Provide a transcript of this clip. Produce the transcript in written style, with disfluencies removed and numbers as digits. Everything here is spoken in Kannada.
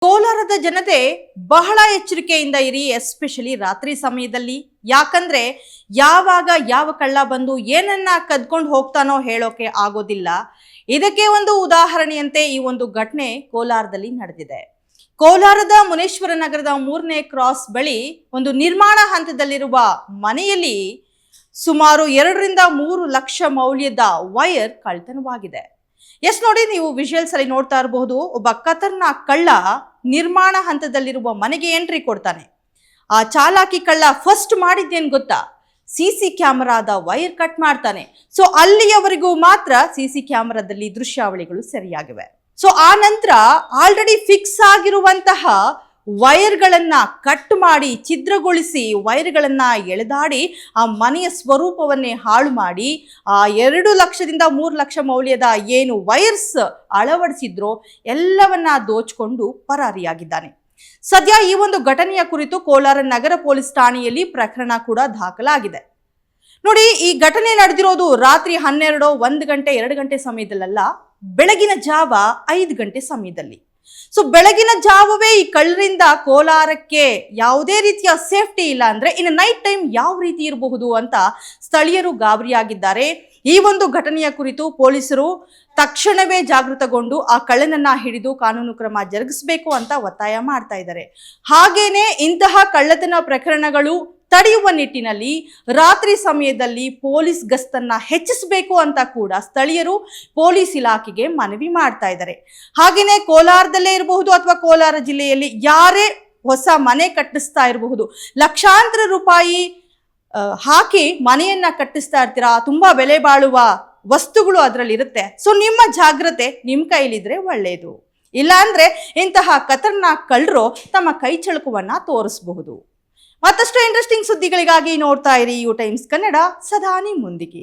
ಕೋಲಾರದ ಜನತೆ ಬಹಳ ಎಚ್ಚರಿಕೆಯಿಂದ ಇರಿ, ಎಸ್ಪೆಷಲಿ ರಾತ್ರಿ ಸಮಯದಲ್ಲಿ. ಯಾಕಂದ್ರೆ ಯಾವಾಗ ಯಾವ ಕಳ್ಳ ಬಂದು ಏನನ್ನ ಕದ್ಕೊಂಡು ಹೋಗ್ತಾನೋ ಹೇಳೋಕೆ ಆಗೋದಿಲ್ಲ. ಇದಕ್ಕೆ ಒಂದು ಉದಾಹರಣೆಯಂತೆ ಈ ಒಂದು ಘಟನೆ ಕೋಲಾರದಲ್ಲಿ ನಡೆದಿದೆ. ಕೋಲಾರದ ಮುನೇಶ್ವರ ನಗರದ 3ನೇ ಕ್ರಾಸ್ ಬಳಿ ಒಂದು ನಿರ್ಮಾಣ ಹಂತದಲ್ಲಿರುವ ಮನೆಯಲ್ಲಿ ಸುಮಾರು 2 ರಿಂದ 3 ಲಕ್ಷ ಮೌಲ್ಯದ ವೈರ್ ಕಳ್ಳತನವಾಗಿದೆ. ಎಸ್ ನೋಡಿ, ನೀವು ವಿಜುವಲ್ಸ್ ಅಲ್ಲಿ ನೋಡ್ತಾ ಇರಬಹುದು. ಒಬ್ಬ ಖತರ್ನಾಕ್ ಕಳ್ಳ ನಿರ್ಮಾಣ ಹಂತದಲ್ಲಿರುವ ಮನೆಗೆ ಎಂಟ್ರಿ ಕೊಡ್ತಾನೆ. ಆ ಚಾಲಾಕಿ ಕಳ್ಳ ಫಸ್ಟ್ ಮಾಡಿದ್ದೇನು ಗೊತ್ತಾ? ಸಿಸಿ ಕ್ಯಾಮೆರಾದ ವೈರ್ ಕಟ್ ಮಾಡ್ತಾನೆ. ಸೊ ಅಲ್ಲಿಯವರೆಗೂ ಮಾತ್ರ ಸಿಸಿ ಕ್ಯಾಮೆರಾದಲ್ಲಿ ದೃಶ್ಯಾವಳಿಗಳು ಸರಿಯಾಗಿವೆ. ಸೊ ಆ ನಂತರ ಆಲ್ರೆಡಿ ಫಿಕ್ಸ್ ಆಗಿರುವಂತಹ ವೈರ್ಗಳನ್ನ ಕಟ್ ಮಾಡಿ ಛಿದ್ರಗೊಳಿಸಿ ವೈರ್ಗಳನ್ನ ಎಳೆದಾಡಿ ಆ ಮನೆಯ ಸ್ವರೂಪವನ್ನೇ ಹಾಳು ಮಾಡಿ ಆ 2 ಲಕ್ಷದಿಂದ 3 ಲಕ್ಷ ಮೌಲ್ಯದ ಏನು ವೈರ್ಸ್ ಅಳವಡಿಸಿದ್ರೋ ಎಲ್ಲವನ್ನ ದೋಚಿಕೊಂಡು ಪರಾರಿಯಾಗಿದ್ದಾನೆ. ಸದ್ಯ ಈ ಒಂದು ಘಟನೆಯ ಕುರಿತು ಕೋಲಾರ ನಗರ ಪೊಲೀಸ್ ಠಾಣೆಯಲ್ಲಿ ಪ್ರಕರಣ ಕೂಡ ದಾಖಲಾಗಿದೆ. ನೋಡಿ, ಈ ಘಟನೆ ನಡೆದಿರೋದು ರಾತ್ರಿ 12, 1 ಗಂಟೆ 2 ಗಂಟೆ ಸಮಯದಲ್ಲ, ಬೆಳಗಿನ ಜಾವ 5 ಗಂಟೆ ಸಮಯದಲ್ಲಿ. ಸೊ ಬೆಳಗಿನ ಜಾವವೇ ಈ ಕಳ್ಳರಿಂದ ಕೋಲಾರಕ್ಕೆ ಯಾವುದೇ ರೀತಿಯ ಸೇಫ್ಟಿ ಇಲ್ಲ ಅಂದ್ರೆ ಇನ್ನು ನೈಟ್ ಟೈಮ್ ಯಾವ ರೀತಿ ಇರಬಹುದು ಅಂತ ಸ್ಥಳೀಯರು ಗಾಬರಿಯಾಗಿದ್ದಾರೆ. ಈ ಒಂದು ಘಟನೆಯ ಕುರಿತು ಪೊಲೀಸರು ತಕ್ಷಣವೇ ಜಾಗೃತಗೊಂಡು ಆ ಕಳ್ಳನನ್ನ ಹಿಡಿದು ಕಾನೂನು ಕ್ರಮ ಜರುಗಿಸಬೇಕು ಅಂತ ಒತ್ತಾಯ ಮಾಡ್ತಾ ಇದ್ದಾರೆ. ಹಾಗೇನೆ ಇಂತಹ ಕಳ್ಳತನ ಪ್ರಕರಣಗಳು ತಡೆಯುವ ನಿಟ್ಟಿನಲ್ಲಿ ರಾತ್ರಿ ಸಮಯದಲ್ಲಿ ಪೊಲೀಸ್ ಗಸ್ತನ್ನ ಹೆಚ್ಚಿಸಬೇಕು ಅಂತ ಕೂಡ ಸ್ಥಳೀಯರು ಪೊಲೀಸ್ ಇಲಾಖೆಗೆ ಮನವಿ ಮಾಡ್ತಾ ಇದ್ದಾರೆ. ಹಾಗೇನೆ ಕೋಲಾರದಲ್ಲೇ ಇರಬಹುದು ಅಥವಾ ಕೋಲಾರ ಜಿಲ್ಲೆಯಲ್ಲಿ ಯಾರೇ ಹೊಸ ಮನೆ ಕಟ್ಟಿಸ್ತಾ ಇರಬಹುದು, ಲಕ್ಷಾಂತರ ರೂಪಾಯಿ ಹಾಕಿ ಮನೆಯನ್ನ ಕಟ್ಟಿಸ್ತಾ ಇರ್ತೀರಾ, ತುಂಬಾ ಬೆಲೆ ಬಾಳುವ ವಸ್ತುಗಳು ಅದರಲ್ಲಿ ಇರುತ್ತೆ. ಸೊ ನಿಮ್ಮ ಜಾಗ್ರತೆ ನಿಮ್ಮ ಕೈಲಿದ್ರೆ ಒಳ್ಳೆಯದು. ಇಲ್ಲ ಅಂದ್ರೆ ಇಂತಹ ಖತರ್ನಾಕ್ ಕಳ್ಳರು ತಮ್ಮ ಕೈ ಚಳಕವನ್ನ ತೋರಿಸಬಹುದು. ಮತ್ತಷ್ಟು ಇಂಟ್ರೆಸ್ಟಿಂಗ್ ಸುದ್ದಿಗಳಿಗಾಗಿ ನೋಡ್ತಾ ಇರಿ ಯು ಟೈಮ್ಸ್ ಕನ್ನಡ, ಸದಾ ನಿಮ್ಮೊಂದಿಗೆ.